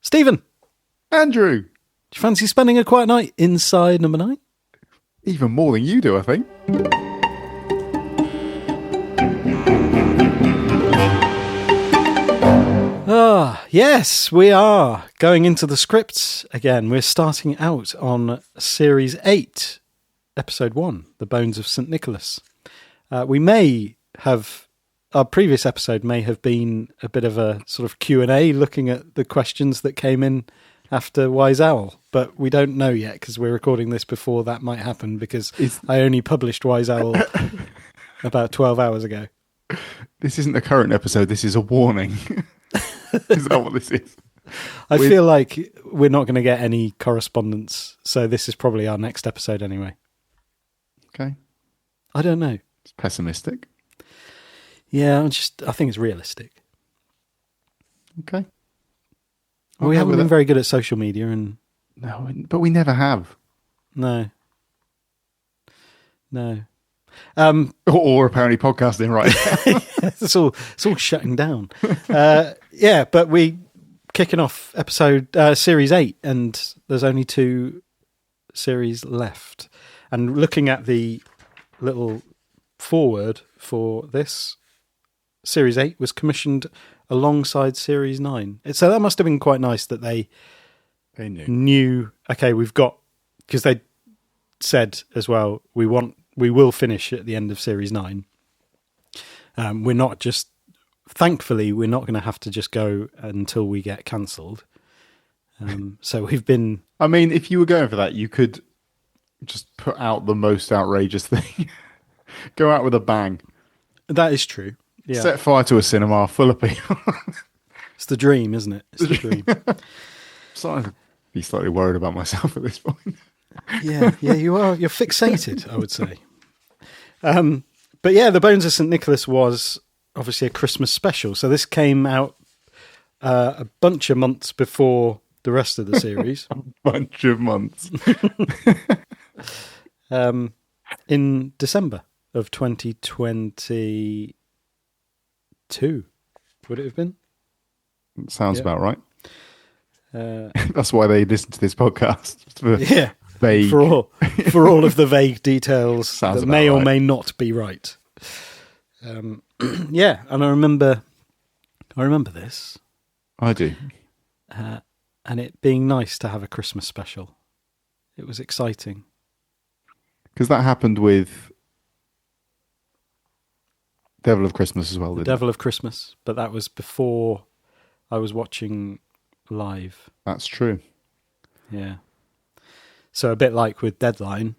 Stephen, Andrew, do you fancy spending a quiet night inside number 9? even more than you do, I think. Yes, we are going into the scripts again. We're starting out on Series 8, Episode 1, The Bones of St. Nicholas. We may have... Our previous episode may have been a bit of a sort of Q&A, looking at the questions that came in after Wise Owl, but we don't know yet because we're recording this before that might happen, because I only published Wise Owl about 12 hours ago. This isn't the current episode, this is a warning. Is that what this is? I feel like we're not going to get any correspondence, so this is probably our next episode anyway. Okay. I don't know. It's pessimistic. Yeah, I think it's realistic. Okay. Well, we haven't been very good at social media, and no, but we never have. No. Or apparently podcasting right now. it's all shutting down. Yeah, but we kicking off Series 8, and there's only 2 series left. And looking at the little forward for this, Series 8 was commissioned alongside Series 9. So that must have been quite nice that they knew, okay, we've got, because they said as well, we will finish at the end of Series 9. We're not just, thankfully, we're not going to have to just go until we get cancelled. So we've been... I mean, if you were going for that, you could just put out the most outrageous thing. Go out with a bang. That is true. Yeah. Set fire to a cinema full of people. It's the dream, isn't it? It's the dream. I'm starting to be slightly worried about myself at this point. Yeah, you are. You're fixated, I would say. But yeah, The Bones of St. Nicholas was obviously a Christmas special. So this came out a bunch of months before the rest of the series. A bunch of months. In December of 2022, would it have been? Sounds about right. That's why they listen to this podcast. Vague. For all of the vague details that may or may not be right. Yeah, and I remember this. I do. And it being nice to have a Christmas special. It was exciting. Because that happened with Devil of Christmas as well, didn't it? Devil of Christmas, but that was before I was watching live. That's true. Yeah. So a bit like with Deadline,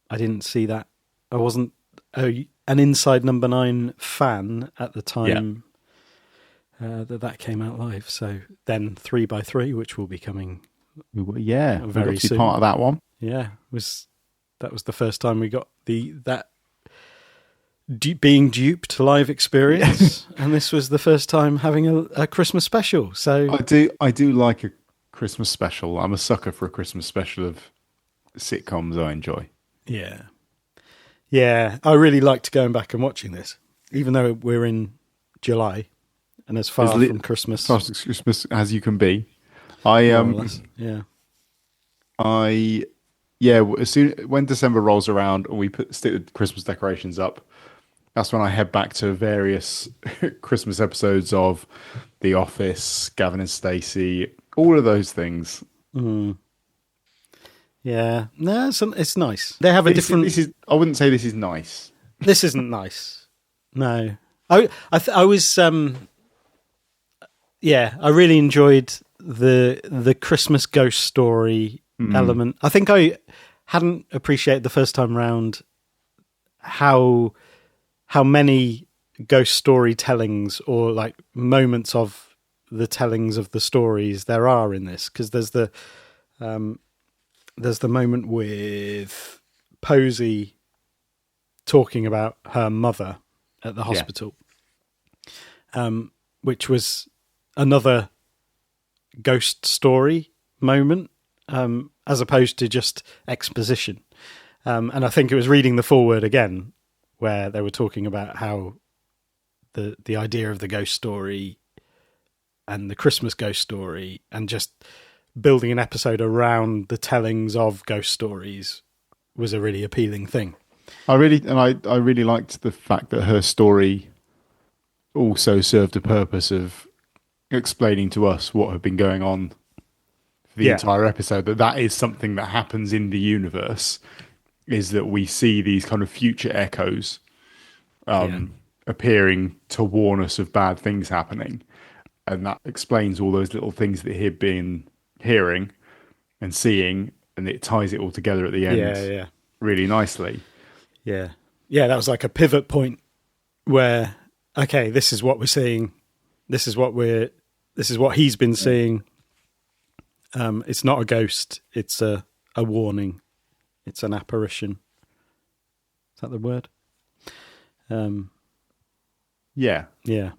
I didn't see that. I wasn't an Inside Number 9 fan at the time that came out live. So then 3x3, which will be coming very soon. Part of that one. Yeah, that was the first time we got that being duped live experience, and this was the first time having a Christmas special. So I do like a Christmas special. I'm a sucker for a Christmas special of sitcoms I enjoy. Yeah, I really liked going back and watching this, even though we're in July and as far from Christmas, Christmas as you can be. When December rolls around and we stick the Christmas decorations up, that's when I head back to various Christmas episodes of The Office, Gavin and Stacey, all of those things. Mm. Yeah, no, it's nice. They have a different. I wouldn't say this is nice. This isn't nice. No, I was. Yeah, I really enjoyed the Christmas ghost story element. I think I hadn't appreciated the first time round how many ghost story tellings or like moments of the tellings of the stories there are in this, because there's the moment with Posey talking about her mother at the hospital, which was another ghost story moment, as opposed to just exposition. And I think it was reading the foreword again, where they were talking about how the idea of the ghost story and the Christmas ghost story, and just building an episode around the tellings of ghost stories was a really appealing thing. I really liked the fact that her story also served a purpose of explaining to us what had been going on for the entire episode. That is something that happens in the universe, is that we see these kind of future echoes appearing to warn us of bad things happening. And that explains all those little things that he'd been hearing and seeing, and it ties it all together at the end really nicely. Yeah. Yeah, that was like a pivot point where, okay, this is what we're seeing. This is what he's been seeing. It's not a ghost. It's a warning. It's an apparition. Is that the word? Yeah. Yeah.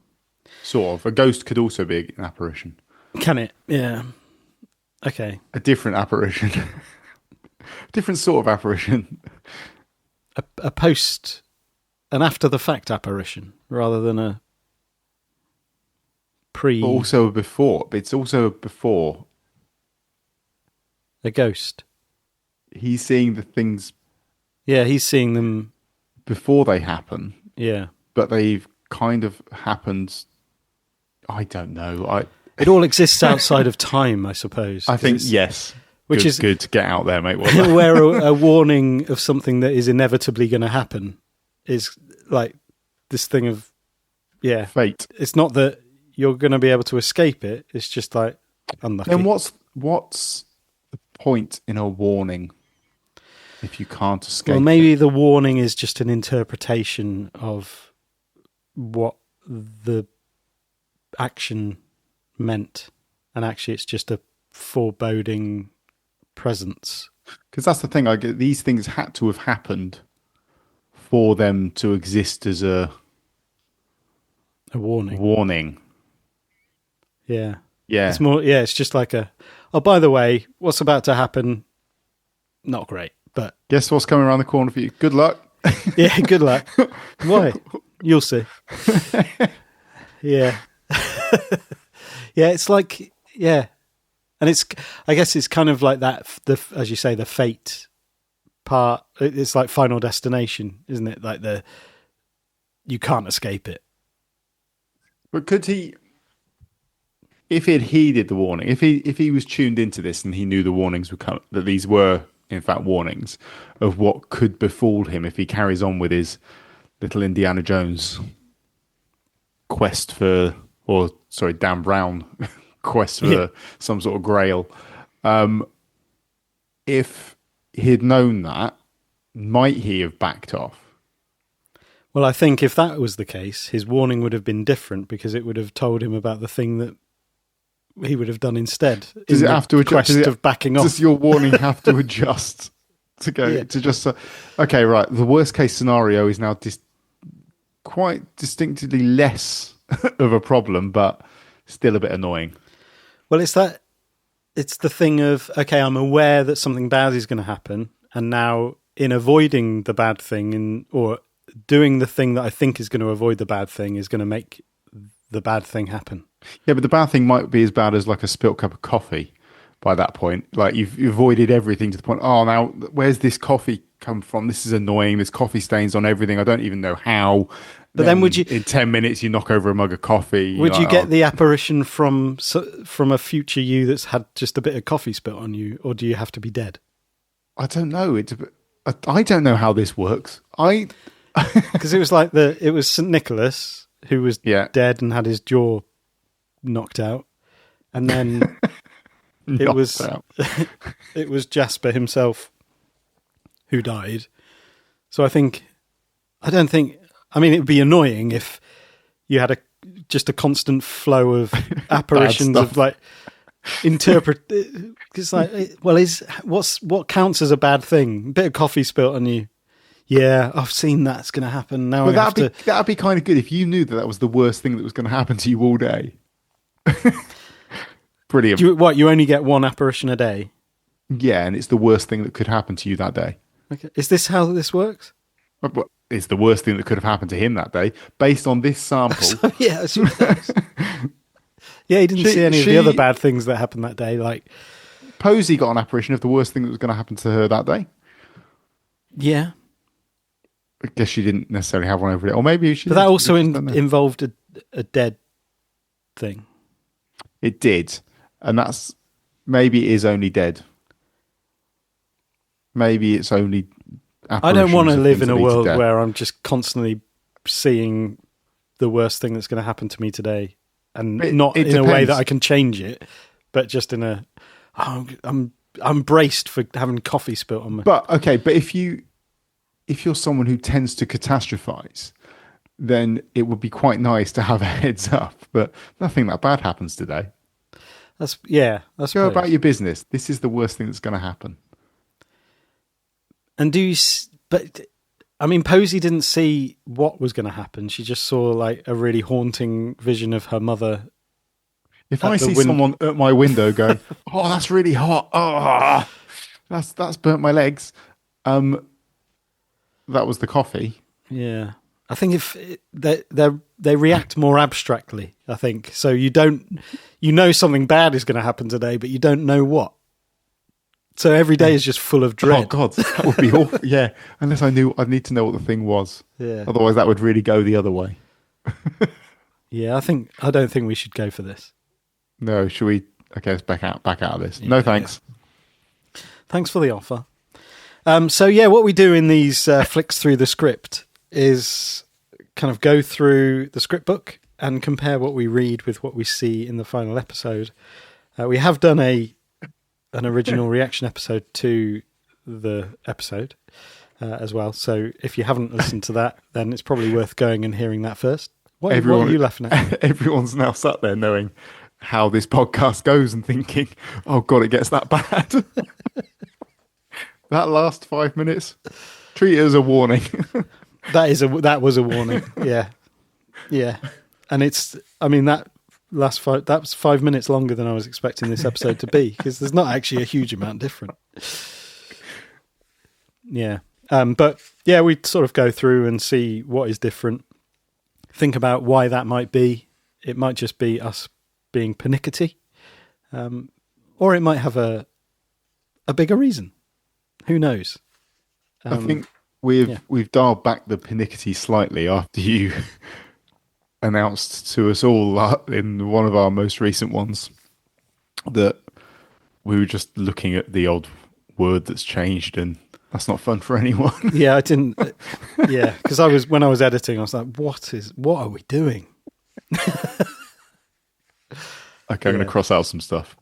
Sort of. A ghost could also be an apparition. Can it? Yeah. Okay. A different apparition. Different sort of apparition. An after the fact apparition rather than a pre. Also a before. It's also a before. A ghost. He's seeing the things. Yeah, he's seeing them before they happen. Yeah. But they've kind of happened. I don't know. It all exists outside of time, I suppose. I think, yes. Which is good to get out there, mate. Where a warning of something that is inevitably going to happen is like this thing of, fate. It's not that you're going to be able to escape it. It's just like unlucky. And what's the point in a warning if you can't escape? Well, maybe the warning is just an interpretation of what the action meant, and actually it's just a foreboding presence. Because that's the thing. These things had to have happened for them to exist as a warning. Yeah. It's more. Yeah, it's just like by the way, what's about to happen? Not great, but guess what's coming around the corner for you? Good luck. Yeah, good luck. Why? You'll see. Yeah. Yeah, it's like, and I guess it's kind of like that, as you say, the fate part. It's like Final Destination, isn't it? Like you can't escape it. But could he, if he had heeded the warning, if he was tuned into this and he knew the warnings would come, that these were in fact warnings of what could befall him if he carries on with his little Indiana Jones quest for, Dan Brown quest for some sort of grail. If he'd known that, might he have backed off? Well, I think if that was the case, his warning would have been different because it would have told him about the thing that he would have done instead. Does it have to adjust? Of backing off? Does your warning have to adjust to go to just okay, right? The worst case scenario is now quite distinctly less of a problem, but still a bit annoying. Well, it's the thing of, okay, I'm aware that something bad is going to happen, and now in avoiding the bad thing or doing the thing that I think is going to avoid the bad thing is going to make the bad thing happen. Yeah, but the bad thing might be as bad as like a spilt cup of coffee by that point. Like you've avoided everything to the point, oh, now where's this coffee come from? This is annoying. There's coffee stains on everything. I don't even know how. But then would you... In 10 minutes, you knock over a mug of coffee. Would you get the apparition from a future you that's had just a bit of coffee spilt on you, or do you have to be dead? I don't know. I don't know how this works. Because it was like it was St. Nicholas who was dead and had his jaw knocked out, and then it was Jasper himself who died. So I mean, it would be annoying if you had just a constant flow of apparitions of like It's like, well, what counts as a bad thing? A bit of coffee spilt on you. Yeah, I've seen that's going to happen. Now that'd be kind of good if you knew that was the worst thing that was going to happen to you all day. Brilliant. You only get one apparition a day? Yeah, and it's the worst thing that could happen to you that day. Okay. Is this how this works? It's the worst thing that could have happened to him that day, based on this sample. Yeah, Yeah, he didn't see any of the other bad things that happened that day. Like Posey got an apparition of the worst thing that was going to happen to her that day. Yeah. I guess she didn't necessarily have one over it. Or maybe she But that also involved a dead thing. It did. And that's... Maybe it is only dead. Maybe it's only... I don't want to live in a world where I'm just constantly seeing the worst thing that's going to happen to me today. And not in a way that I can change it, but just in a... Oh, I'm braced for having coffee spilt on me. But, okay, but if you're someone who tends to catastrophize, then it would be quite nice to have a heads up. But nothing that bad happens today. Go about your business. This is the worst thing that's going to happen. And I mean, Posey didn't see what was going to happen. She just saw like a really haunting vision of her mother. If I see someone at my window going, "Oh, that's really hot. Oh, that's burnt my legs." That was the coffee. Yeah, I think if they react more abstractly. I think so. You know something bad is going to happen today, but you don't know what. So every day is just full of dread. Oh God, that would be awful. Yeah, unless I'd need to know what the thing was. Yeah. Otherwise, that would really go the other way. Yeah, I don't think we should go for this. No, should we? Okay, let's back out of this. Yeah, no, thanks. Yeah. Thanks for the offer. So yeah, what we do in these flicks through the script is kind of go through the script book and compare what we read with what we see in the final episode. We have done an original reaction episode to the episode as well. So if you haven't listened to that, then it's probably worth going and hearing that first. What are you laughing at? Everyone's now sat there knowing how this podcast goes and thinking, oh God, it gets that bad. That last 5 minutes, treat it as a warning. That was a warning. Yeah. Yeah. And that's 5 minutes longer than I was expecting this episode to be, because there's not actually a huge amount different. Yeah. But yeah, we sort of go through and see what is different. Think about why that might be. It might just be us being pernickety. Or it might have a bigger reason. Who knows? I think we've dialed back the pernickety slightly after you announced to us all in one of our most recent ones that we were just looking at the odd word that's changed, and that's not fun for anyone. Yeah, I didn't. Yeah, because when I was editing, I was like, "What are we doing?" Okay, I'm going to cross out some stuff.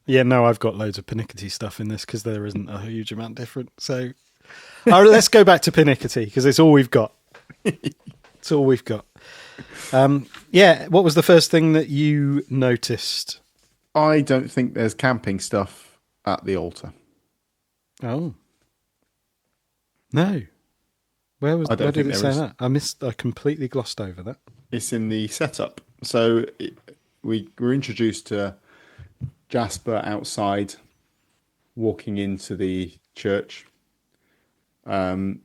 Yeah, no, I've got loads of pernickety stuff in this because there isn't a huge amount different. So let's go back to pernickety because it's all we've got. It's all we've got. Yeah, what was the first thing that you noticed? I don't think there's camping stuff at the altar. Oh. No. Where did it say that? I completely glossed over that. It's in the setup. So we were introduced to Jasper outside, walking into the church. And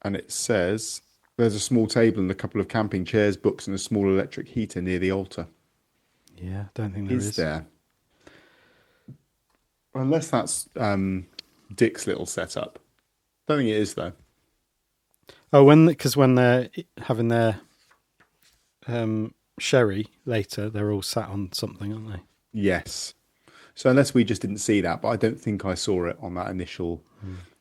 it says there's a small table and a couple of camping chairs, books, and a small electric heater near the altar. Yeah, don't think there is. Is there? Unless that's Dick's little setup. Don't think it is, though. Oh, because when they're having their sherry later, they're all sat on something, aren't they? Yes. So unless we just didn't see that, but I don't think I saw it on that initial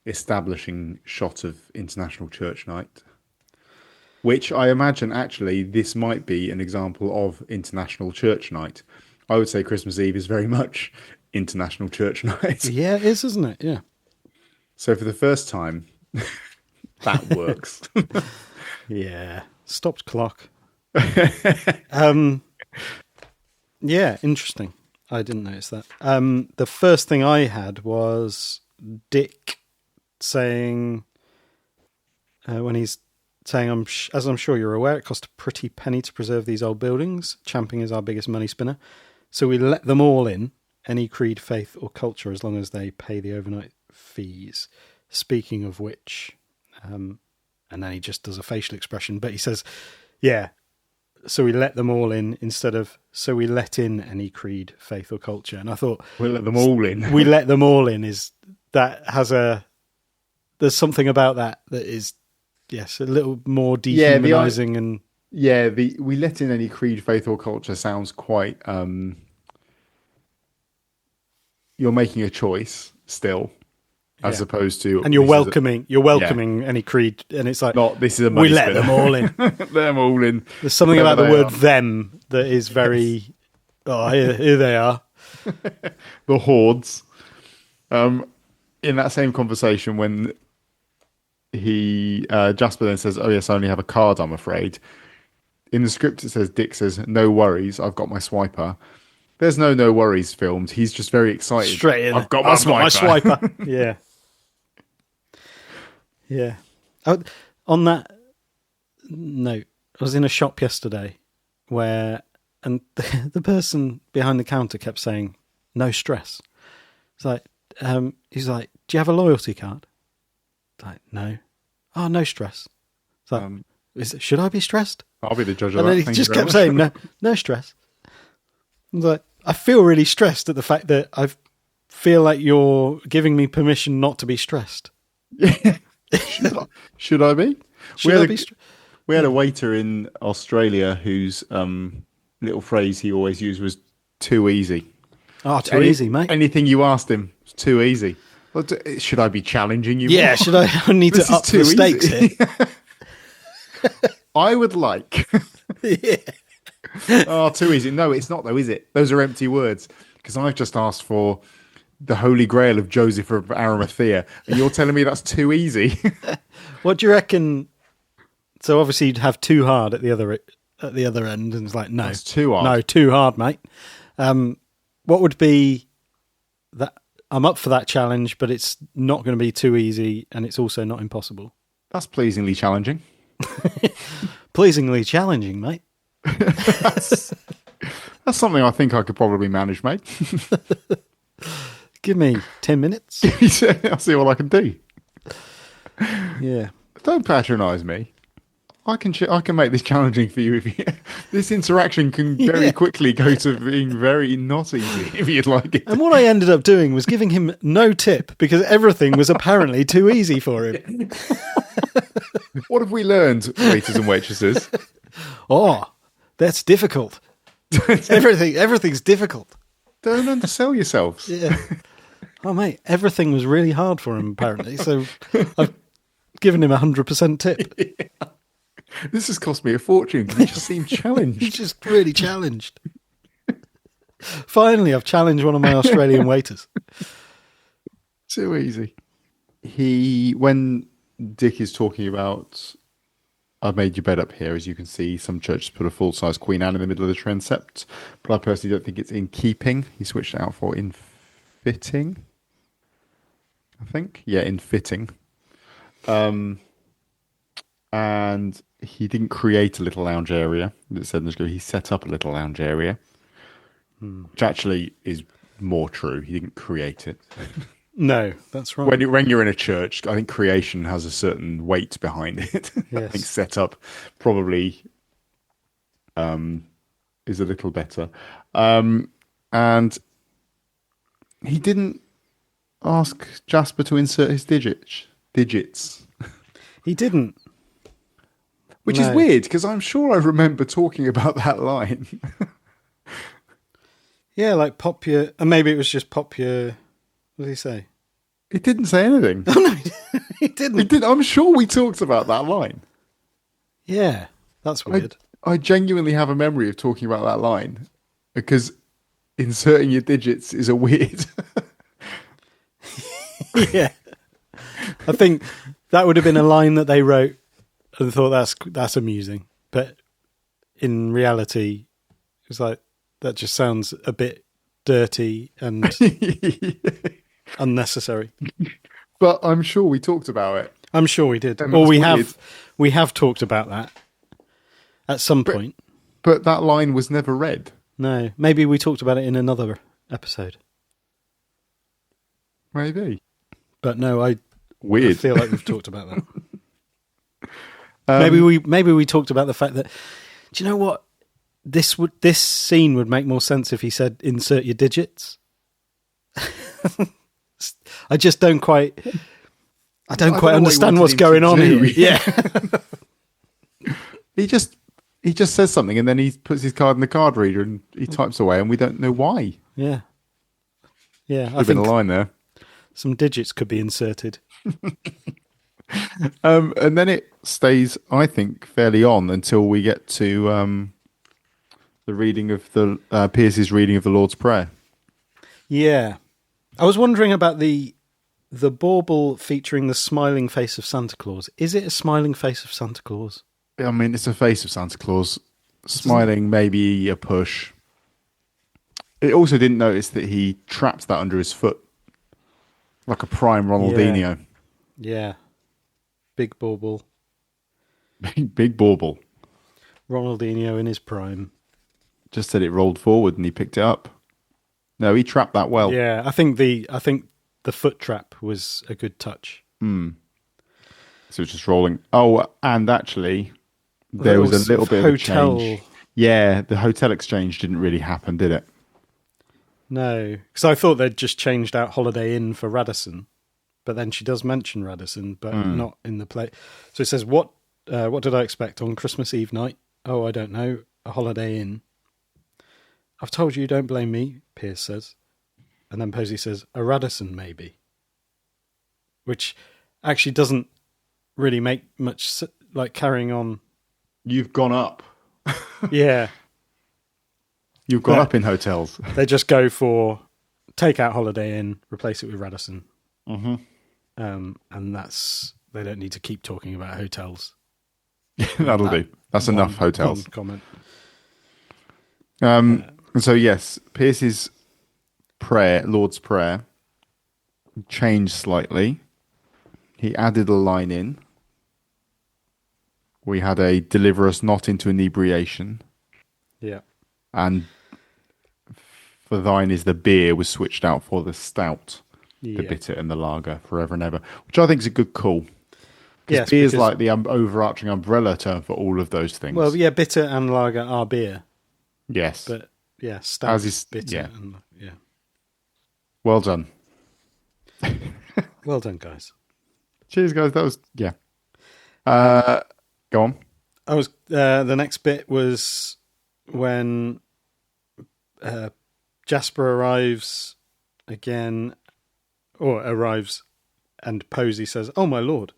establishing shot of International Church Night, which I imagine actually this might be an example of International Church Night. I would say Christmas Eve is very much International Church Night. Yeah, it is, isn't it? Yeah. So for the first time, that works. Yeah. Stopped clock. Yeah, interesting. I didn't notice that. The first thing I had was Dick saying, when he's saying, as I'm sure you're aware, it cost a pretty penny to preserve these old buildings. Champing is our biggest money spinner. So we let them all in, any creed, faith or culture, as long as they pay the overnight fees. Speaking of which, and then he just does a facial expression, but he says, yeah, so we let them all in instead of so we let in any creed, faith, or culture. And I thought We'll let them all in. we let them all in there's something about that is, yes, a little more dehumanizing and we let in any creed, faith, or culture sounds quite. You're making a choice still, as opposed to, and you're welcoming any creed, and it's like not. This is a we let them all in. Let them all in. There's something about the word "them" that is very. Oh, here they are. The hordes. In that same conversation, when Jasper then says, "Oh yes, I only have a card, I'm afraid." In the script, it says Dick says, "No worries, I've got my swiper." There's no worries filmed. He's just very excited. Straight in. I've got my swiper. Yeah. Yeah. On that note, I was in a shop yesterday and the person behind the counter kept saying, "No stress." It's like, he's like, "Do you have a loyalty card?" It's like, "No." "Oh, no stress." It's like, should I be stressed? I'll be the judge of and that. And he just kept saying, no stress. I was like, I feel really stressed at the fact that I feel like you're giving me permission not to be stressed. Should I be? We had a waiter in Australia whose little phrase he always used was "too easy." Oh, too easy, mate. Anything you asked him was too easy. Well, should I be challenging you? Yeah, should I need to up the stakes here? I would like. Yeah. Oh, too easy. No, it's not though, is it? Those are empty words. Because I've just asked for the Holy Grail of Joseph of Arimathea, and you're telling me that's too easy. What do you reckon? So obviously you'd have too hard at the other end, and it's like, no, that's too hard. No, too hard, mate. What would be that? I'm up for that challenge, but it's not going to be too easy, and it's also not impossible. That's pleasingly challenging. Pleasingly challenging, mate. That's something I think I could probably manage, mate. Give me 10 minutes. I'll see what I can do. Yeah. Don't patronise me. I can make this challenging for you. This interaction can very quickly go to being very not easy if you'd like it. And what I ended up doing was giving him no tip because everything was apparently too easy for him. What have we learned, waiters and waitresses? Oh, that's difficult. Everything's difficult. Don't undersell yourselves. Yeah. Oh, mate, everything was really hard for him, apparently. So I've given him 100% tip. Yeah. This has cost me a fortune because he just seemed challenged. He's just really challenged. Finally, I've challenged one of my Australian waiters. Too easy. When Dick is talking about, "I've made your bed up here," as you can see, some churches put a full-size Queen Anne in the middle of the transept, but I personally don't think it's in keeping. He switched it out for in fitting, I think. Yeah, in fitting. And he didn't create a little lounge area. It said he set up a little lounge area, which actually is more true. He didn't create it. No, that's right. When you're in a church, I think creation has a certain weight behind it. Yes. I think set up probably is a little better. And he didn't ask Jasper to insert his digits. He didn't. Which is weird, because I'm sure I remember talking about that line. Yeah, like pop your... And maybe it was just pop your... What did he say? It didn't say anything. Oh, no, he didn't. I'm sure we talked about that line. Yeah, that's weird. I genuinely have a memory of talking about that line, because inserting your digits is a weird... Yeah. I think that would have been a line that they wrote and thought that's amusing. But in reality, it's like, that just sounds a bit dirty and unnecessary. But I'm sure we talked about it. I'm sure we did. Or we have talked about that at some point. But that line was never read. No, maybe we talked about it in another episode. Maybe. But no, I feel like we've talked about that. Maybe we talked about the fact that, do you know what? this scene would make more sense if he said insert your digits. I just don't quite understand what's going on here. Yeah. He just says something and then he puts his card in the card reader and he types away and we don't know why. Yeah. Yeah. There's been a line there. Some digits could be inserted. And then it stays, I think, fairly on until we get to the reading of Pierce's reading of the Lord's Prayer. Yeah. I was wondering about the bauble featuring the smiling face of Santa Claus. Is it a smiling face of Santa Claus? I mean, it's a face of Santa Claus. Smiling, maybe a push. It also didn't notice that he trapped that under his foot. Like a prime Ronaldinho. Yeah. Big bauble. Big bauble. Ronaldinho in his prime. Just said it rolled forward and he picked it up. No, he trapped that well. Yeah, I think the foot trap was a good touch. So it's just rolling. Oh, and actually, there was a little bit of a change. Yeah, the hotel exchange didn't really happen, did it? No, because I thought they'd just changed out Holiday Inn for Radisson, but then she does mention Radisson, but not in the play. So it says, what did I expect on Christmas Eve night? Oh, I don't know, a Holiday Inn. I've told you, don't blame me, Pierce says. And then Posey says, a Radisson maybe. Which actually doesn't really make much, like, carrying on. You've gone up. Yeah. You've gone up in hotels. They just go for take out Holiday Inn, replace it with Radisson. Mm-hmm. And they don't need to keep talking about hotels. That'll do. That's enough hotels. Comment. And so, yes, Pierce's prayer, Lord's Prayer, changed slightly. He added a line in. We had a deliver us not into inebriation. Yeah. And for thine is the beer was switched out for the stout, the bitter and the lager, forever and ever, which I think is a good call. Yes, beer is like the overarching umbrella term for all of those things. Well, yeah, bitter and lager are beer. Yes. But, yeah, stout as is bitter. Yeah. And, yeah. Well done. Well done, guys. Cheers, guys. That was, yeah. Go on. The next bit was when Jasper arrives again, and Posey says, "Oh, my lord."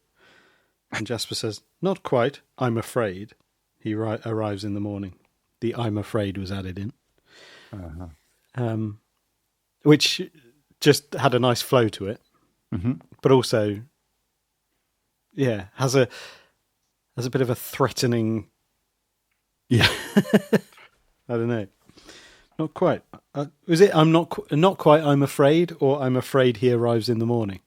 And Jasper says, "Not quite, I'm afraid." He arrives in the morning. The "I'm afraid" was added in. Which just had a nice flow to it. Mm-hmm. But also, yeah, has a bit of a threatening. Yeah. I don't know. Not quite. Was it? I'm not quite. I'm afraid, or I'm afraid he arrives in the morning.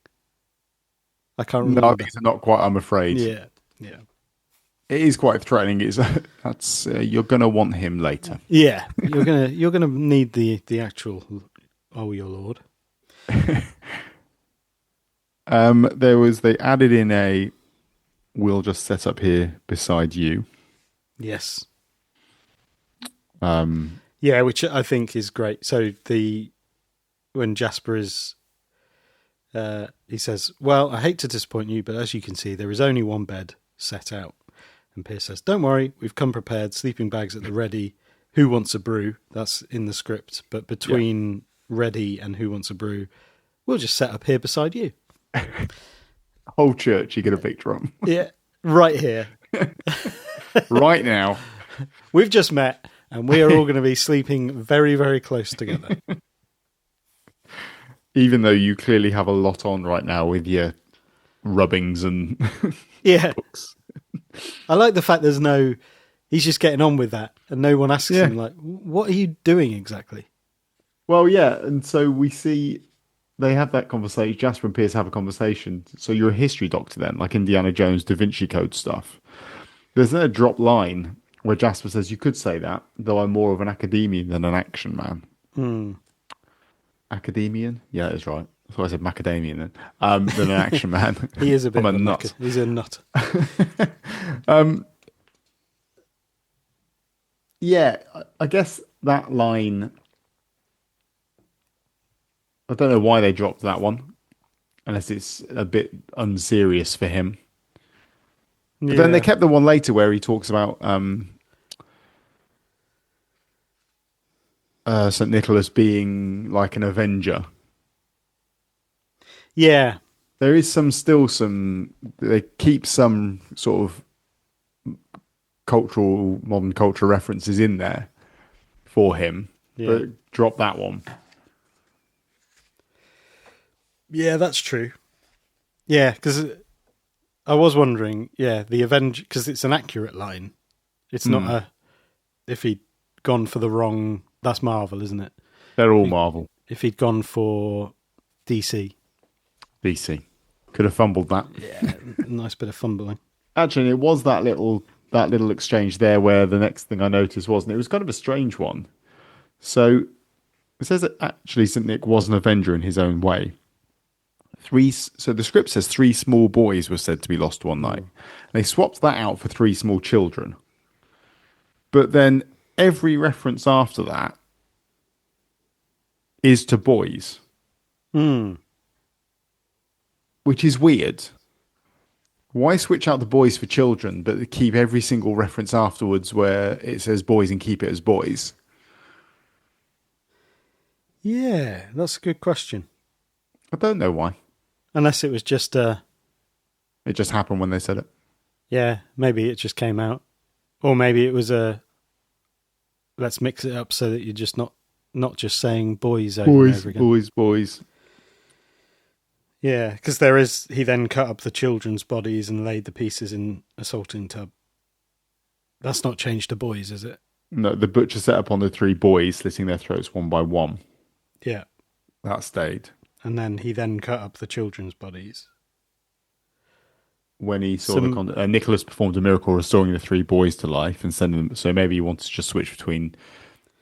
I can't remember. No, it's not quite. I'm afraid. Yeah. It is quite threatening. That's you're going to want him later. Yeah, you're gonna need the actual. Oh, your lord. They added in a. We'll just set up here beside you. Yes. Yeah, which I think is great. So when Jasper is, he says, "Well, I hate to disappoint you, but as you can see, there is only one bed set out." And Pierce says, "Don't worry, we've come prepared. Sleeping bags at the ready. Who wants a brew?" That's in the script, but between ready and who wants a brew, we'll just set up here beside you. Whole church, you get a picture of. Yeah, right here, right now. We've just met. And we are all going to be sleeping very, very close together. Even though you clearly have a lot on right now with your rubbings and books. I like the fact he's just getting on with that. And no one asks him, like, what are you doing exactly? Well, yeah. And so we see they have that conversation. Jasper and Pierce have a conversation. So you're a history doctor then, like Indiana Jones, Da Vinci Code stuff. There's a drop line where Jasper says, "You could say that, though I'm more of an academician than an action man." Academician? Yeah, that's right. That's why I said macadamian then. Than an action man. He is a bit of a nut. He's a nut. Yeah, I guess that line. I don't know why they dropped that one, unless it's a bit unserious for him. But then they Yeah. kept the one later where he talks about St. Nicholas being like an avenger. Yeah. There is some they keep some sort of modern culture references in there for him, Yeah. but drop that one. Yeah, that's true. Yeah, because I was wondering, the Avenger, because it's an accurate line. It's not if he'd gone for the wrong, that's Marvel, isn't it? They're all Marvel. If he'd gone for DC. DC. Could have fumbled that. Yeah, nice bit of fumbling. Actually, it was that little exchange there where the next thing I noticed wasn't. It was kind of a strange one. So it says that actually St. Nick was an Avenger in his own way. So the script says 3 small boys were said to be lost one night. They swapped that out for 3 small children. But then every reference after that is to boys. Which is weird. Why switch out the boys for children, but keep every single reference afterwards where it says boys and keep it as boys? Yeah, that's a good question. I don't know why. Unless it was just It just happened when they said it. yeah, maybe it just came out. Or maybe it was let's mix it up so that you're just not just saying boys over and over again. Boys. Yeah, because he then cut up the children's bodies and laid the pieces in a salting tub. That's not changed to boys, is it? No, the butcher set upon the 3 boys, slitting their throats one by one. Yeah. That stayed. And then he cut up the children's bodies. When he saw Nicholas performed a miracle restoring the 3 boys to life and sending them. So maybe he wanted to just switch between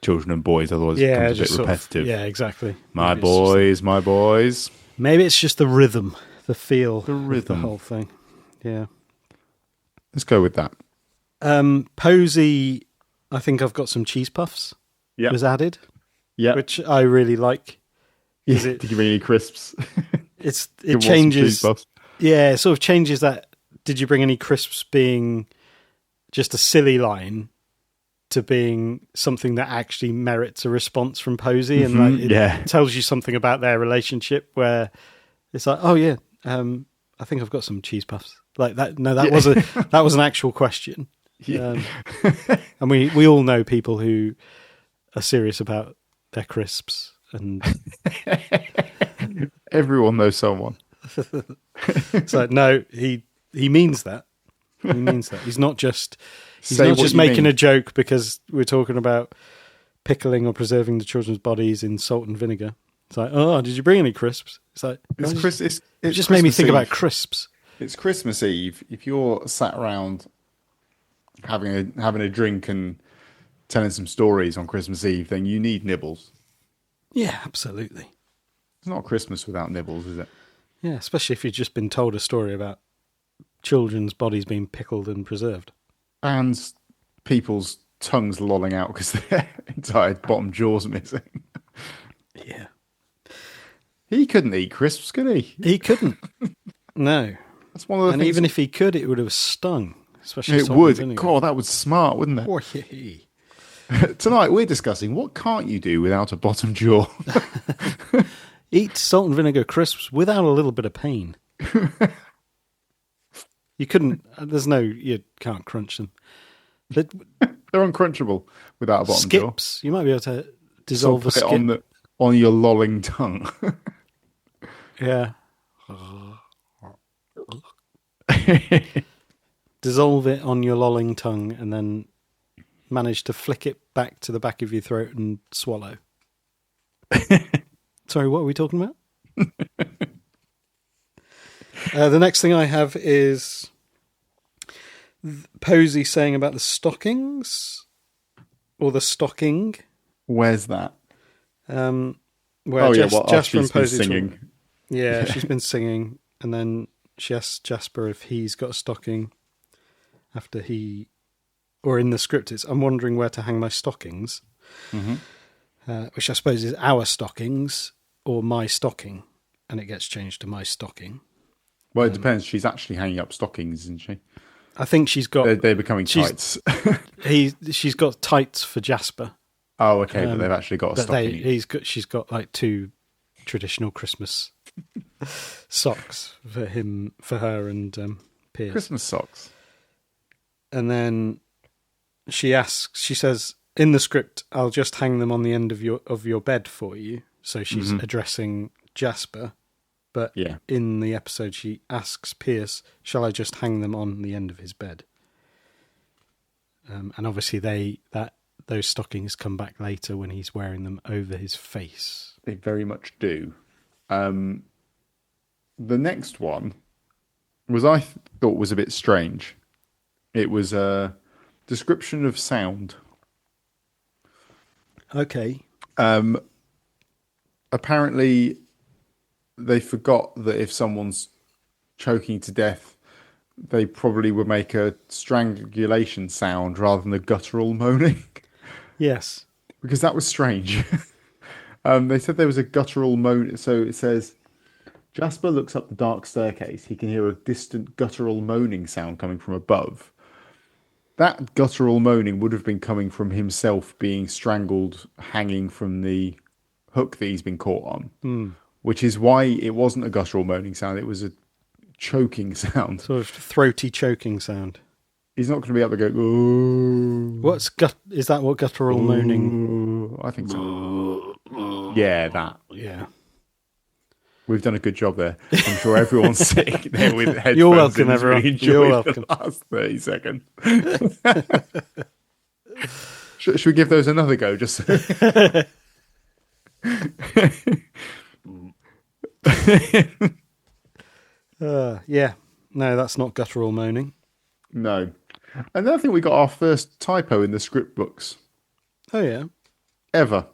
children and boys, otherwise it becomes a bit repetitive. Yeah, exactly. My boys. Maybe it's just the rhythm, the feel, of the whole thing. Yeah. Let's go with that. Posey, I think I've got some cheese puffs. Yeah. Was added. Yeah. Which I really like. Did you bring any crisps? It changes. Yeah, it sort of changes that. Did you bring any crisps being just a silly line to being something that actually merits a response from Posey, and it tells you something about their relationship where it's like, oh yeah, I think I've got some cheese puffs like that. No, that was an actual question. And we all know people who are serious about their crisps, and everyone knows someone. So no, he means that. He means that. He's not just making a joke because we're talking about pickling or preserving the children's bodies in salt and vinegar. It's like, oh, did you bring any crisps? It's like, it just made me think about crisps. It's Christmas Eve. If you're sat around having a drink and telling some stories on Christmas Eve, then you need nibbles. Yeah, absolutely. It's not Christmas without nibbles, is it? Yeah, especially if you've just been told a story about children's bodies being pickled and preserved. And people's tongues lolling out because their entire bottom jaw's missing. Yeah. He couldn't eat crisps, could he? He couldn't. No. That's one of the things. And even if he could, it would have stung. Especially it would. God, that was smart, wouldn't it? Oh, yeah. Tonight we're discussing what can't you do without a bottom jaw. Eat salt and vinegar crisps without a little bit of pain. You couldn't. You can't crunch them. They're uncrunchable without a bottom jaw. Skips. You might be able to dissolve a skip on your lolling tongue. Yeah. Dissolve it on your lolling tongue and then manage to flick it back to the back of your throat and swallow. Sorry, what are we talking about? The next thing I have is Posey saying about the stockings or the stocking. Where's that? Where Jasper and Posey singing. Yeah, she's been singing, and then she asks Jasper if he's got a stocking after he or in the script, it's I'm wondering where to hang my stockings, which I suppose is our stockings or my stocking, and it gets changed to my stocking. Well, it depends. She's actually hanging up stockings, isn't she? I think she's got. They're becoming tights. She's got tights for Jasper. Oh, okay, but they've actually got a stocking. She's got like 2 traditional Christmas socks for her, and Piers. Christmas socks. And then she says in the script, "I'll just hang them on the end of your bed for you." So she's addressing Jasper, but in the episode she asks Piers, "Shall I just hang them on the end of his bed?" And obviously those stockings come back later when he's wearing them over his face. They very much do. The next one I thought was a bit strange. It was a description of sound. Okay. Apparently, they forgot that if someone's choking to death, they probably would make a strangulation sound rather than a guttural moaning. Yes. Because that was strange. They said there was a guttural moan. So it says, Jasper looks up the dark staircase. He can hear a distant guttural moaning sound coming from above. That guttural moaning would have been coming from himself being strangled, hanging from the hook that he's been caught on, which is why it wasn't a guttural moaning sound. It was a choking sound. Sort of throaty choking sound. He's not going to be able to go, ooh. Is that what guttural moaning? I think so. Yeah, that. Yeah. We've done a good job there. I'm sure everyone's sitting there with headphones. You're welcome, and everyone. Really You're welcome. The last 30 seconds. Should we give those another go? Just yeah. No, that's not guttural moaning. No. And then I think we got our first typo in the script books. Oh, yeah. Ever.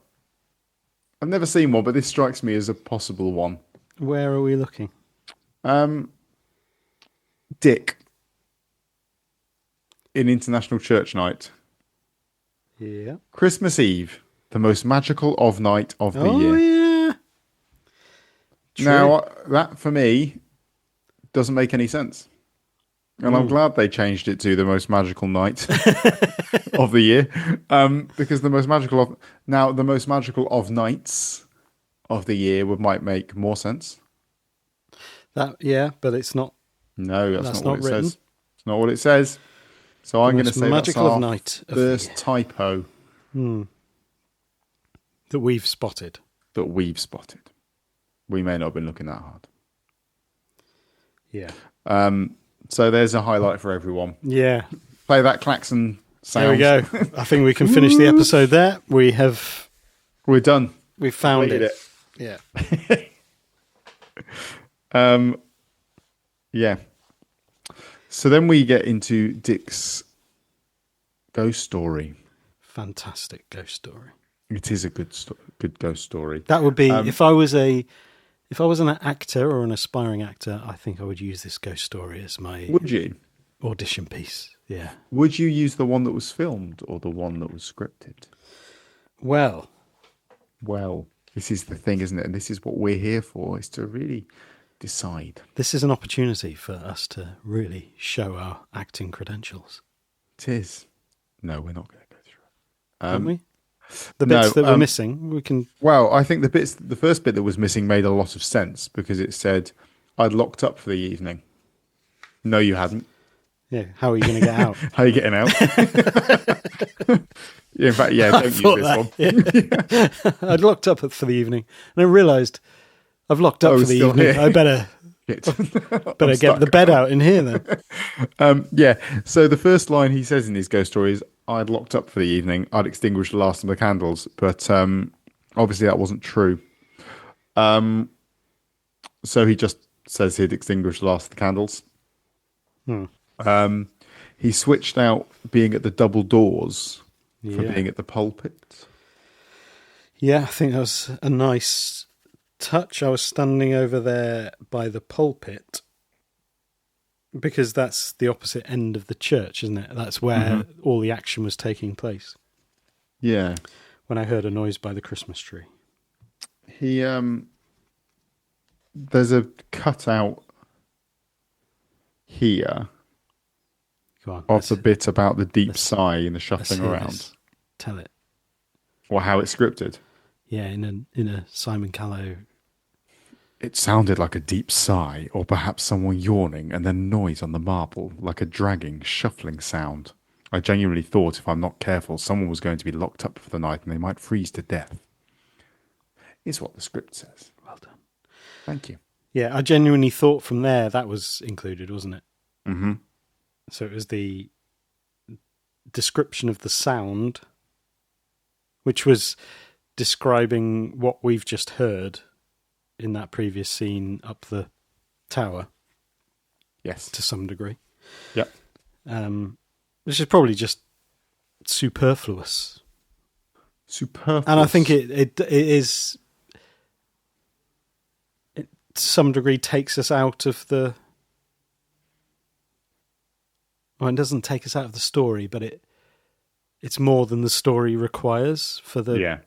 I've never seen one, but this strikes me as a possible one. Where are we looking? Dick. In International Church Night. Yeah. Christmas Eve. The most magical of night of the year. Oh, yeah. True. Now, that for me doesn't make any sense. And I'm glad they changed it to the most magical night of the year. Because the most magical of nights of the year might make more sense. But it's not. No, that's not what it written. says. It's not what it says. So I'm going to say that's our first typo that we've spotted. We may not have been looking that hard. Yeah. So there's a highlight for everyone. Yeah. Play that klaxon sound. There we go. I think we can finish the episode there. We're done. We found it. Yeah. Yeah. So then we get into Dick's ghost story. Fantastic ghost story. It is a good ghost story. That would be if I was an actor or an aspiring actor, I think I would use this ghost story as my audition piece. Yeah. Would you use the one that was filmed or the one that was scripted? Well, this is the thing, isn't it? And this is what we're here for, is to really decide. This is an opportunity for us to really show our acting credentials. It is. No, we're not going to go through it. Aren't we? The bits that we're missing, we can... Well, I think the first bit that was missing made a lot of sense because it said, I'd locked up for the evening. No, you hadn't. Yeah, how are you going to get out? How are you getting out? In fact, don't use this one. Yeah. I'd locked up for the evening and I realised I've locked up for the evening. Here. I better get the bed out in here then. So the first line he says in his ghost story is, I'd locked up for the evening. I'd extinguished the last of the candles. But obviously that wasn't true. So he just says he'd extinguished the last of the candles. He switched out being at the double doors for being at the pulpit. Yeah, I think that was a nice touch. I was standing over there by the pulpit Because that's the opposite end of the church, isn't it? That's where all the action was taking place. Yeah. When I heard a noise by the Christmas tree. He there's a cutout here Go on, of the bit about the deep sigh and the shuffling around. This. Tell it. Or how it's scripted. Yeah, in a Simon Callow. It sounded like a deep sigh, or perhaps someone yawning, and then noise on the marble, like a dragging, shuffling sound. I genuinely thought if I'm not careful, someone was going to be locked up for the night and they might freeze to death. Is what the script says. Well done. Thank you. Yeah, I genuinely thought from there that was included, wasn't it? Mm-hmm. So it was the description of the sound, which was describing what we've just heard in that previous scene up the tower. Yes. To some degree. Yep. Which is probably just superfluous. Superfluous. And I think it is, it to some degree takes us out of the, well, it doesn't take us out of the story, but it's more than the story requires for the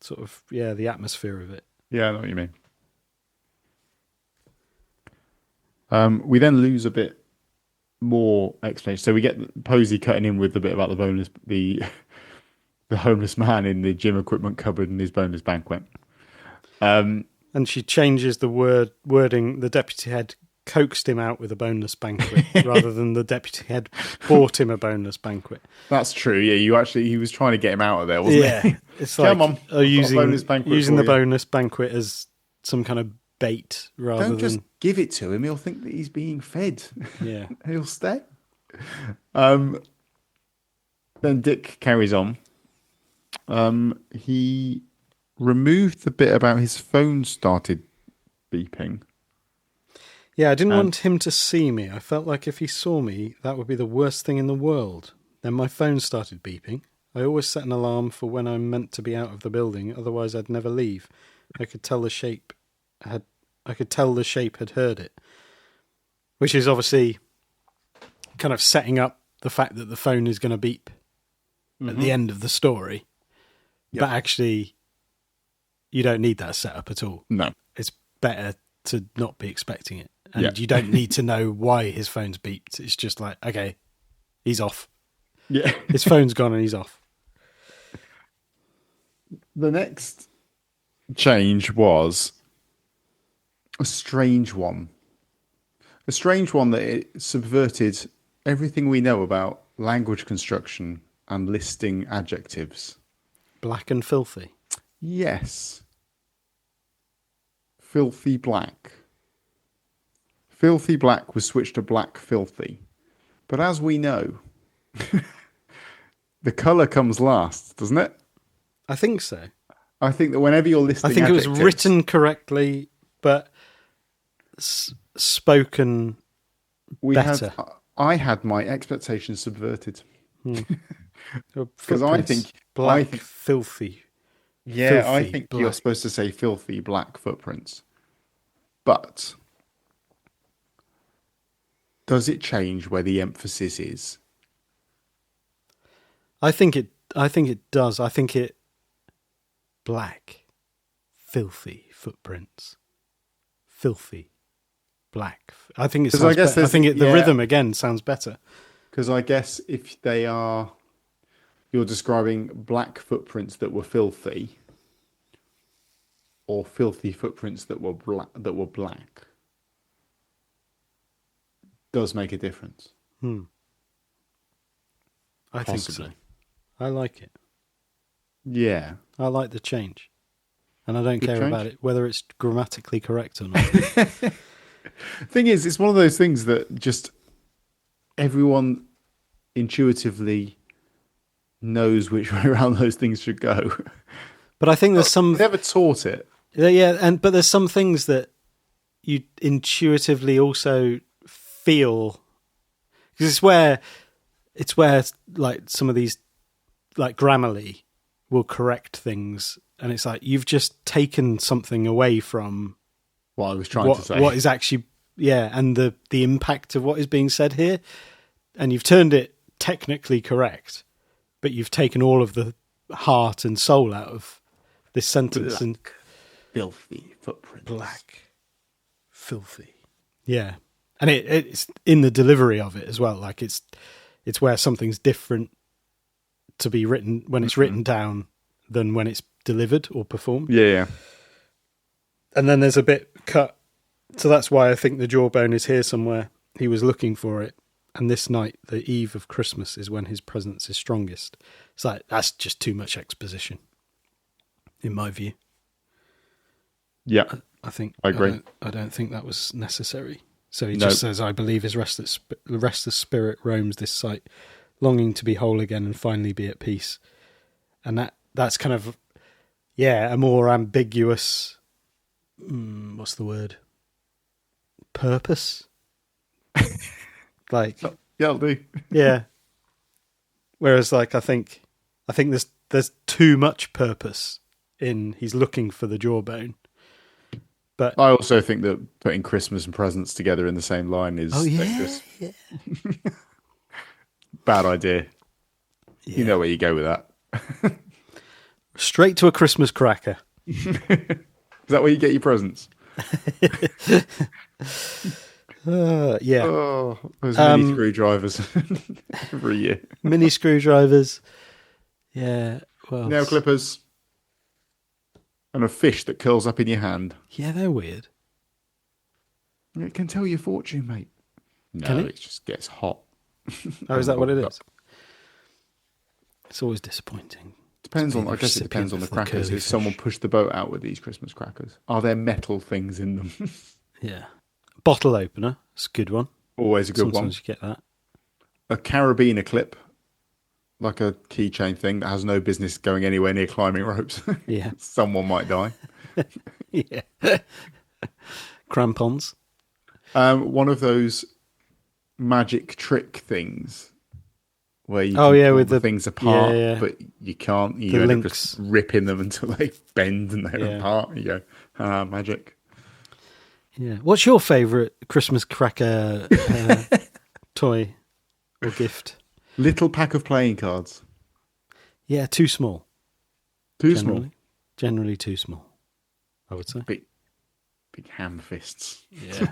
sort of, the atmosphere of it. Yeah, I know what you mean. We then lose a bit more explanation. So we get Posey cutting in with the bit about the homeless man in the gym equipment cupboard and his boneless banquet. And she changes the wording. The deputy head coaxed him out with a boneless banquet rather than the deputy head bought him a boneless banquet. That's true. Yeah, he was trying to get him out of there, wasn't he? It's like Come on, using the you. boneless banquet as some kind of bait rather Don't just than give it to him. He'll think that he's being fed. Yeah. He'll stay. Then Dick carries on. He removed the bit about his phone started beeping. Yeah, I didn't want him to see me. I felt like if he saw me, that would be the worst thing in the world. Then my phone started beeping. I always set an alarm for when I'm meant to be out of the building, otherwise I'd never leave. I could tell the shape had heard it. Which is obviously kind of setting up the fact that the phone is going to beep at the end of the story. Yep. But actually, you don't need that setup at all. No. It's better to not be expecting it. And you don't need to know why his phone's beeped. It's just like, okay, he's off. Yeah. His phone's gone and he's off. The next change was a strange one. A strange one that it subverted everything we know about language construction and listing adjectives. Black and filthy. Yes. Filthy black. Filthy black was switched to black filthy. But as we know, the colour comes last, doesn't it? I think so. I think that whenever you're listing I think adjectives, it was written correctly, but spoken better. I had my expectations subverted. Because I think filthy. Yeah, filthy I think black. you're supposed to say filthy black footprints. But does it change where the emphasis is? I think it does. I think it black, filthy footprints, filthy black. I think it sounds better. I think the rhythm again sounds better. Because I guess if you're describing black footprints that were filthy, or filthy footprints that were black, does make a difference. I think so. I like it. Yeah. I like the change. And I don't care about it, whether it's grammatically correct or not. Thing is, it's one of those things that just everyone intuitively knows which way around those things should go. But I think there's some... Never taught it. Yeah, but there's some things that you intuitively also feel... Because it's where like some of these, like Grammarly, will correct things, and it's like you've just taken something away from what I was trying to say. What is actually and the impact of what is being said here, and you've turned it technically correct, but you've taken all of the heart and soul out of this sentence. And filthy footprints. Black, filthy. Yeah, and it's in the delivery of it as well. Like it's where something's different to be written when it's written down than when it's delivered or performed. Yeah. And then there's a bit cut. So that's why I think the jawbone is here somewhere. He was looking for it. And this night, the eve of Christmas, is when his presence is strongest. It's like, that's just too much exposition, in my view. Yeah. I think I agree. I don't think that was necessary. So he just says, I believe his restless spirit roams this sight, longing to be whole again and finally be at peace. And that's kind of, a more ambiguous, what's the word? Purpose? Like, yeah, I'll do. Yeah. Whereas, like, I think there's too much purpose in he's looking for the jawbone. But I also think that putting Christmas and presents together in the same line is dangerous. Yeah. Bad idea. Yeah. You know where you go with that. Straight to a Christmas cracker. Is that where you get your presents? Yeah. Oh, those mini screwdrivers every year. Mini screwdrivers. Yeah. Well, Nail clippers. And a fish that curls up in your hand. Yeah, they're weird. It can tell your fortune, mate. No, Can it? it just gets hot. Oh, is that what it is? It's always disappointing. Depends on. It's I guess it depends on the crackers. If someone pushed the boat out with these Christmas crackers, are there metal things in them? Yeah. Bottle opener. It's a good one. Always a good one. Sometimes you get that. A carabiner clip, like a keychain thing that has no business going anywhere near climbing ropes. Yeah. Someone might die. Yeah. Crampons. One of those magic trick things where you with the things apart, but you can't. You end up links. just ripping them until they bend and they're apart. And you go, magic. Yeah. What's your favourite Christmas cracker toy or gift? Little pack of playing cards. Yeah, too small. Too small. Generally too small, I would say. Big ham fists. Yeah.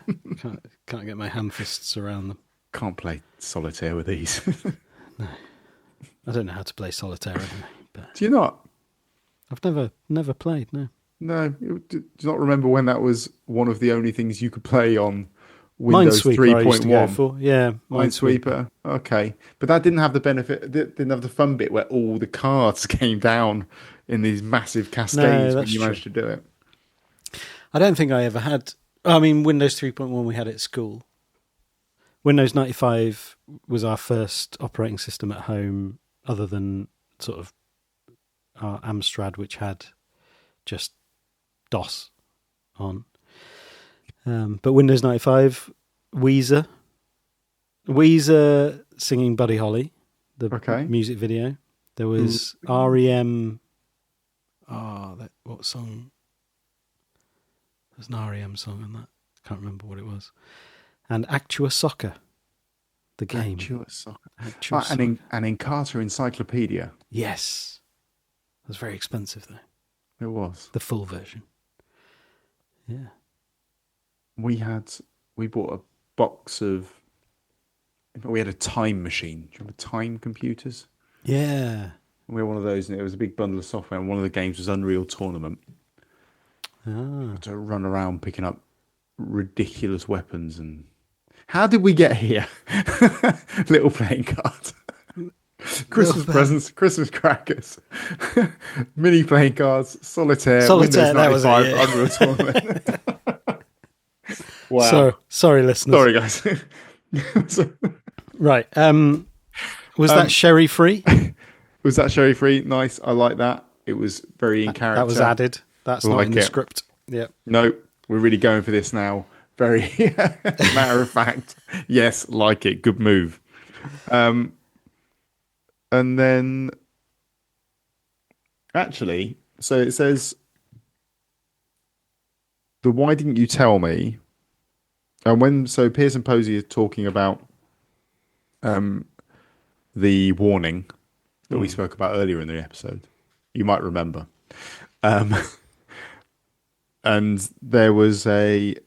Can't get my ham fists around them. Can't play solitaire with these. No. I don't know how to play solitaire anyway. But Do you not? I've never played, no. No. Do you not remember when that was one of the only things you could play on Windows Minesweeper I used to go 3.1? for. Yeah, Minesweeper. Okay. But that didn't have the benefit, didn't have the fun bit where all the cards came down in these massive cascades when you managed to do it. I don't think I ever had. I mean, Windows 3.1 we had at school. Windows 95 was our first operating system at home, other than sort of our Amstrad, which had just DOS on. But Windows 95, Weezer singing Buddy Holly, the music video. There was REM. What song? There's an REM song on that. Can't remember what it was. And Actua Soccer, the game. Actua Soccer. Actua Soccer. And Encarta Encyclopedia. Yes. It was very expensive, though. It was. The full version. Yeah. We bought a box of. We had a time machine. Do you remember time computers? Yeah. We had one of those, and it was a big bundle of software. And one of the games was Unreal Tournament. To run around picking up ridiculous weapons. And how did we get here? Little playing cards. Christmas presents, Christmas crackers, mini playing cards, solitaire, Windows 95, Unreal Tournament. Wow. Sorry, listeners. Sorry, guys. Right. Was that sherry free? Was that sherry free? Nice. I like that. It was very in character. That was added. That's not in the script. Yeah. No, we're really going for this now. Very matter of fact. Yes, like it. Good move. And then, actually, so it says, why didn't you tell me And Pierce and Posey are talking about the warning that we spoke about earlier in the episode, you might remember. And there was it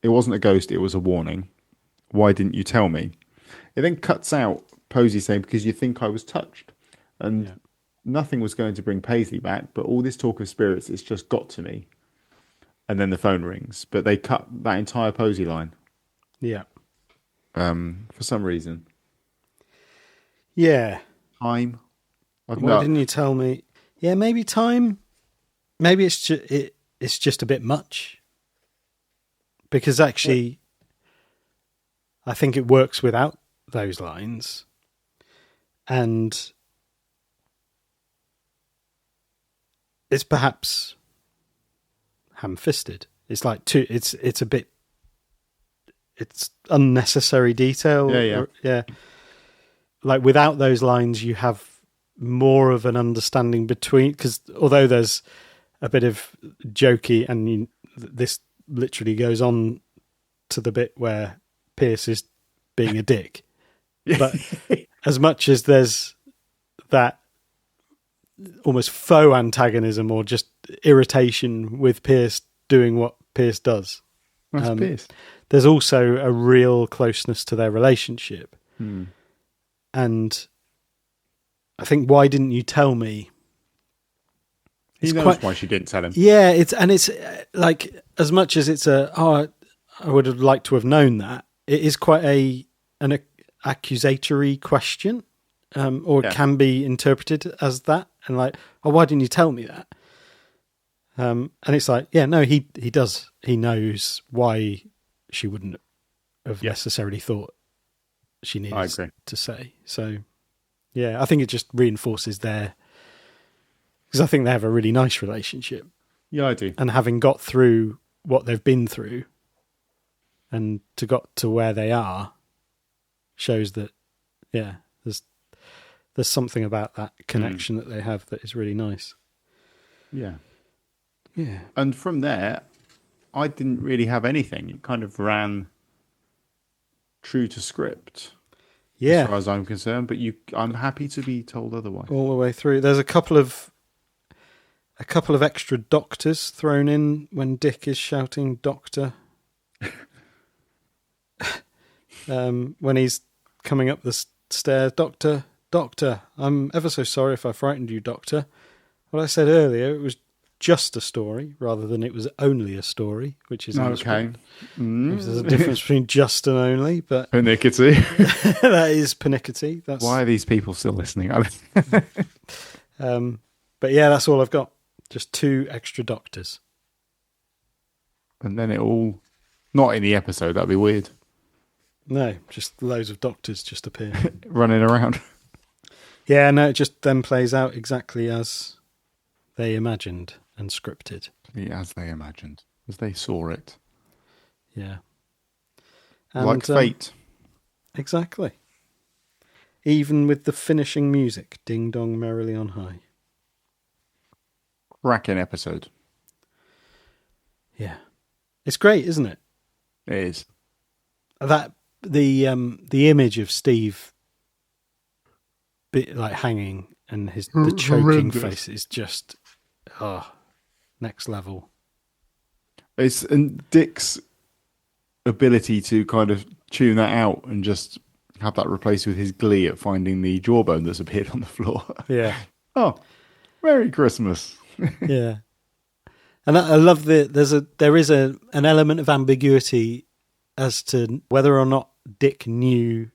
wasn't a ghost, it was a warning. Why didn't you tell me? It then cuts out Posey saying, because you think I was touched. And nothing was going to bring Paisley back, but all this talk of spirits, it's just got to me. And then the phone rings. But they cut that entire Posey line. Yeah. For some reason. Yeah. Time. Why didn't you tell me? Yeah, maybe time. Maybe it's just a bit much. Because actually, I think it works without those lines. And it's perhaps ham-fisted. It's like it's a bit, it's unnecessary detail. Yeah. Like without those lines, you have more of an understanding between, because although there's a bit of jokey, and this literally goes on to the bit where Pierce is being a dick, but as much as there's that almost faux antagonism or just irritation with Pierce doing what Pierce does, Pierce. There's also a real closeness to their relationship. And I think, why didn't you tell me? He knows why she didn't tell him. Yeah, it's like, as much as it's I would have liked to have known that, it is quite an accusatory question, or it can be interpreted as that, and like, why didn't you tell me that? And it's like, no, he does. He knows why she wouldn't have necessarily thought she needed to say. So, yeah, I think it just reinforces because I think they have a really nice relationship. Yeah, I do. And having got through what they've been through and got to where they are shows that, there's something about that connection that they have that is really nice. Yeah. Yeah. And from there, I didn't really have anything. It kind of ran true to script. Yeah. As far as I'm concerned, but I'm happy to be told otherwise. All the way through. There's a couple of extra doctors thrown in when Dick is shouting "Doctor." When he's coming up the stairs, "Doctor, Doctor, I'm ever so sorry if I frightened you, Doctor. What I said earlier, it was just a story rather than it was only a story," which is okay. There's a difference between just and only, but pernickety. That is pernickety. Why are these people still listening? But yeah, that's all I've got. Just 2 extra doctors. And then it all, not in the episode, that'd be weird. No, just loads of doctors just appear. Running around. Yeah, no, it just then plays out exactly as they imagined and scripted. As they imagined, as they saw it. Yeah. And, like fate. Exactly. Even with the finishing music, Ding Dong Merrily on High. Cracking episode. Yeah. It's great, isn't it? It is. That the image of Steve like hanging and the choking face is just next level. And Dick's ability to kind of tune that out and just have that replaced with his glee at finding the jawbone that's appeared on the floor. Yeah. Oh, Merry Christmas. Yeah. And I love there is an element of ambiguity as to whether or not Dick knew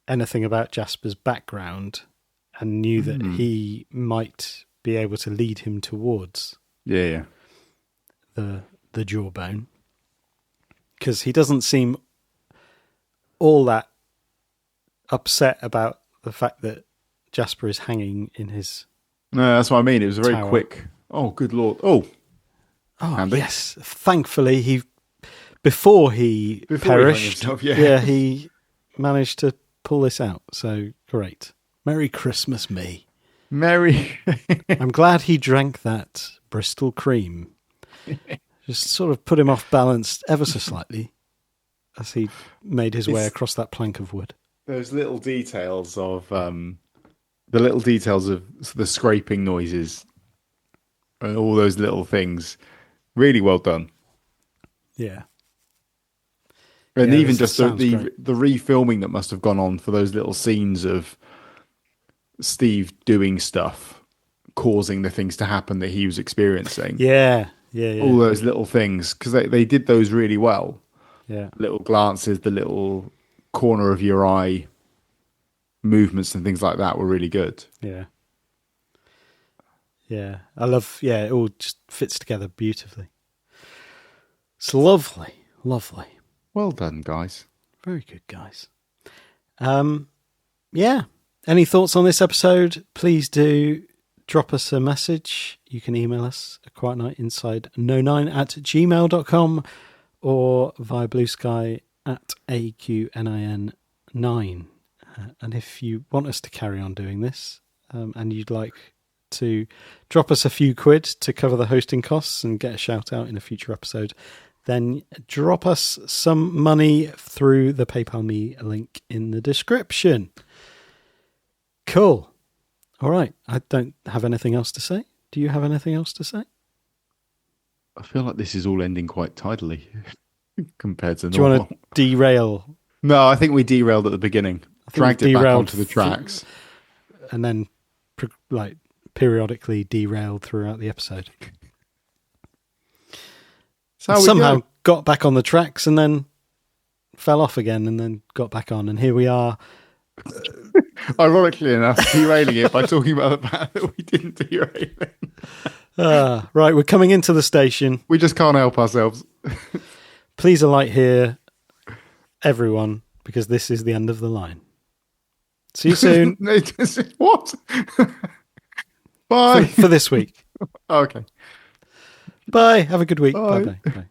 anything about Jasper's background and knew that he might be able to lead him towards the jawbone. Because he doesn't seem all that upset about the fact that Jasper is hanging in his No, that's what I mean. It was a very tower. quick, oh, good Lord. Oh, handy. Yes. Thankfully, before he perished, he managed to pull this out. So great. Merry Christmas, me. Merry. I'm glad he drank that Bristol cream. Just sort of put him off balance ever so slightly. as he made his way It's- across that plank of wood. Those little details of the scraping noises and all those little things, really well done. Yeah. And Yeah, even this just sounds the great. refilming that must have gone on for those little scenes of Steve doing stuff, causing the things to happen that he was experiencing. Yeah. All those little things, because they did those really well. Yeah. Little glances, the little corner of your eye movements and things like that were really good. Yeah. Yeah. I love, it all just fits together beautifully. It's lovely. Lovely. Well done, guys. Very good, guys. Yeah. Any thoughts on this episode? Please do drop us a message. You can email us at quietnightinsideKnow9@gmail.com or via Blue Sky at AQNIN9. And if you want us to carry on doing this, and you'd like to drop us a few quid to cover the hosting costs and get a shout out in a future episode, then drop us some money through the PayPal Me link in the description. Cool. All right. I don't have anything else to say. Do you have anything else to say? I feel like this is all ending quite tidily compared to Do you normal. want to derail No, I think we derailed at the beginning. Dragged we it back derailed onto the tracks. and then periodically derailed throughout the episode? So Somehow got back on the tracks and then fell off again and then got back on. And here we are. ironically enough, derailing it by talking about the fact that we didn't derail it. Right, we're coming into the station. We just can't help ourselves. Please alight here, everyone, because this is the end of the line. See you soon. What? Bye. for this week. Okay. Bye. Have a good week. Bye. Bye-bye. Bye.